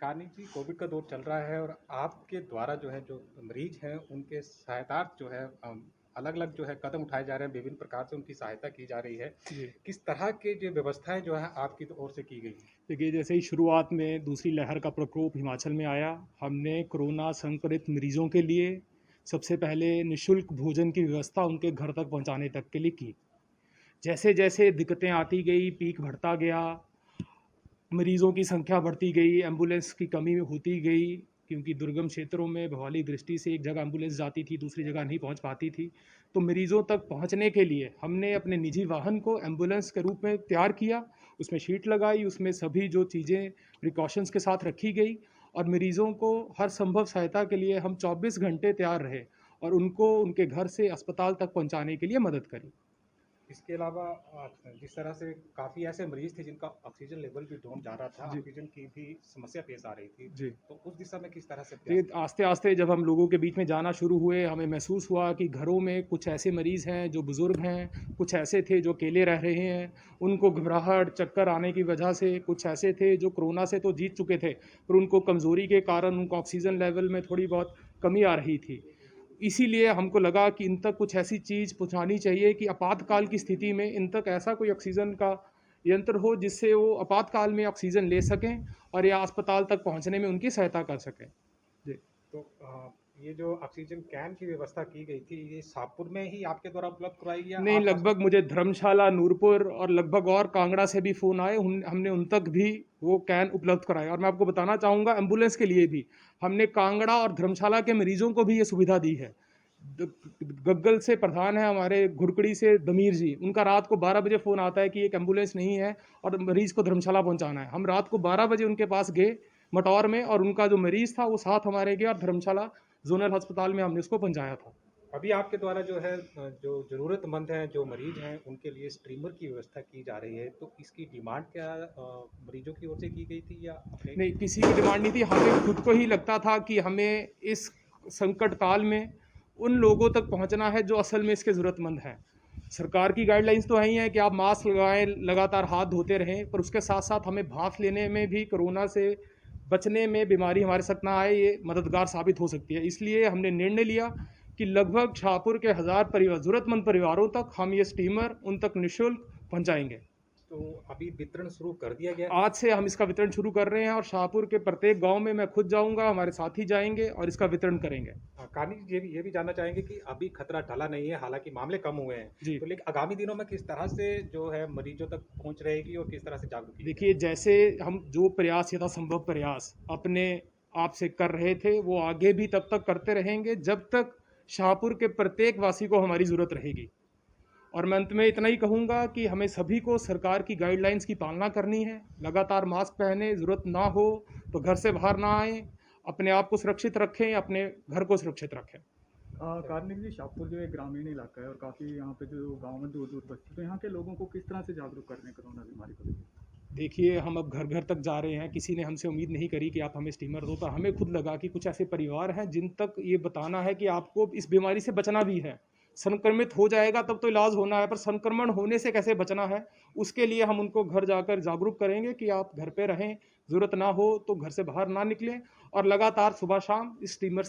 कानी जी, कोविड का दौर चल रहा है और आपके द्वारा जो है, जो मरीज हैं, उनके सहायतार्थ जो है अलग-अलग जो है कदम उठाए जा रहे हैं, विभिन्न प्रकार से उनकी सहायता की जा रही है। जी। किस तरह की जो व्यवस्थाएँ जो है आपकी ओर से की गई हैं? देखिए, जैसे ही शुरुआत में दूसरी लहर का प्रकोप हिमाचल में आया, हमने कोरोना संक्रमित मरीज़ों के लिए सबसे पहले निःशुल्क भोजन की व्यवस्था उनके घर तक पहुंचाने तक के लिए की। जैसे-जैसे दिक्कतें आती गई, पीक बढ़ता गया, मरीज़ों की संख्या बढ़ती गई, एम्बुलेंस की कमी होती गई, क्योंकि दुर्गम क्षेत्रों में भौगोलिक दृष्टि से एक जगह एम्बुलेंस जाती थी, दूसरी जगह नहीं पहुंच पाती थी। तो मरीज़ों तक पहुंचने के लिए हमने अपने निजी वाहन को एम्बुलेंस के रूप में तैयार किया, उसमें शीट लगाई, उसमें सभी जो चीज़ें प्रिकॉशंस के साथ रखी गई और मरीज़ों को हर संभव सहायता के लिए हम 24 घंटे तैयार रहे और उनको उनके घर से अस्पताल तक पहुंचाने के लिए मदद करी। इसके अलावा जिस तरह से काफ़ी ऐसे मरीज़ थे जिनका ऑक्सीजन लेवल भी डाउन जा रहा था, जी, ऑक्सीजन की भी समस्या पेश आ रही थी, जी। तो उस दिशा में किस तरह से प्रयास ये किए? आस्ते-आस्ते जब हम लोगों के बीच में जाना शुरू हुए, हमें महसूस हुआ कि घरों में कुछ ऐसे मरीज़ हैं जो बुज़ुर्ग हैं, कुछ ऐसे थे जो अकेले रह रहे हैं, उनको घबराहट, चक्कर आने की वजह से, कुछ ऐसे थे जो कोरोना से तो जीत चुके थे, पर उनको कमज़ोरी के कारण उनको ऑक्सीजन लेवल में थोड़ी बहुत कमी आ रही थी। इसीलिए हमको लगा कि इन तक कुछ ऐसी चीज़ पहुँचानी चाहिए कि आपातकाल की स्थिति में इन तक ऐसा कोई ऑक्सीजन का यंत्र हो जिससे वो आपातकाल में ऑक्सीजन ले सकें और या अस्पताल तक पहुँचने में उनकी सहायता कर सकें। जी। तो ये जो ऑक्सीजन कैन की व्यवस्था की गई थी, ये शाहपुर में ही आपके द्वारा उपलब्ध करवाई गई या नहीं, आप लगभग मुझे धर्मशाला, नूरपुर और लगभग और कांगड़ा से भी फ़ोन आए, हमने उन तक भी वो कैन उपलब्ध कराए और मैं आपको बताना चाहूँगा एम्बुलेंस के लिए भी हमने कांगड़ा और धर्मशाला के मरीजों को भी ये सुविधा दी है। गग्गल से प्रधान है हमारे, घुरकड़ी से दमीर जी, उनका रात को 12 बजे फ़ोन आता है कि एक एम्बुलेंस नहीं है और मरीज़ को धर्मशाला पहुँचाना है। हम रात को 12 बजे उनके पास गए मटौर में और उनका जो मरीज़ था वो साथ हमारे गया और धर्मशाला ज़ोनल अस्पताल में हमने उसको पहुँचाया था। अभी आपके द्वारा जो है जो ज़रूरतमंद हैं, जो मरीज़ हैं, उनके लिए स्ट्रीमर की व्यवस्था की जा रही है, तो इसकी डिमांड क्या मरीजों की ओर से की गई थी या अपने? नहीं, किसी की डिमांड नहीं थी, हमें खुद को ही लगता था कि हमें इस संकट काल में उन लोगों तक पहुंचना है जो असल में इसके ज़रूरतमंद हैं। सरकार की गाइडलाइंस तो है ही है कि आप मास्क लगाएं, लगातार हाथ धोते रहें, पर उसके साथ साथ हमें भाप लेने में भी कोरोना से बचने में बीमारी हमारे साथ ना आए, ये मददगार साबित हो सकती है। इसलिए हमने निर्णय लिया कि लगभग शाहपुर के 1000 परिवार, ज़रूरतमंद परिवारों तक हम ये स्टीमर उन तक निःशुल्क पहुँचाएँगे। तो अभी वितरण शुरू कर दिया गया? आज से हम इसका वितरण शुरू कर रहे हैं और शाहपुर के प्रत्येक गांव में मैं खुद जाऊंगा, हमारे साथी जाएंगे और इसका वितरण करेंगे। कानी जी, ये भी जानना चाहेंगे कि अभी खतरा टला नहीं है, हालांकि मामले कम हुए हैं, जी। तो लेकिन आगामी दिनों में किस तरह से जो है मरीजों तक पहुंच रहेगी और किस तरह से जागरूक की देखिए, जैसे हम जो प्रयास यथासंभव प्रयास अपने आप से कर रहे थे वो आगे भी तब तक करते रहेंगे जब तक शाहपुर के प्रत्येक वासी को हमारी ज़रूरत रहेगी। और मैं अंत में इतना ही कहूँगा कि हमें सभी को सरकार की गाइडलाइंस की पालना करनी है, लगातार मास्क पहने, ज़रूरत ना हो तो घर से बाहर ना आएँ, अपने आप को सुरक्षित रखें, अपने घर को सुरक्षित रखें। कार्निक जी, शाहपुर जो एक ग्रामीण इलाका है और काफ़ी यहाँ पे जो गांव में दूर दूर बस्ती, तो यहाँ के लोगों को किस तरह से जागरूक कर रहे हैं कोरोना बीमारी को लेकर? देखिए, हम अब घर घर तक जा रहे हैं, किसी ने हमसे उम्मीद नहीं करी कि आप हमें स्टीमर दो, पर हमें खुद लगा कि कुछ ऐसे परिवार हैं जिन तक ये बताना है कि आपको इस बीमारी से बचना भी है। संक्रमित हो जाएगा तब तो इलाज होना है, पर संक्रमण होने से कैसे बचना है, उसके लिए हम उनको घर जाकर जागरूक करेंगे कि आप घर पे रहें, ज़रूरत ना हो तो घर से बाहर ना निकलें और लगातार सुबह शाम इस स्टीमर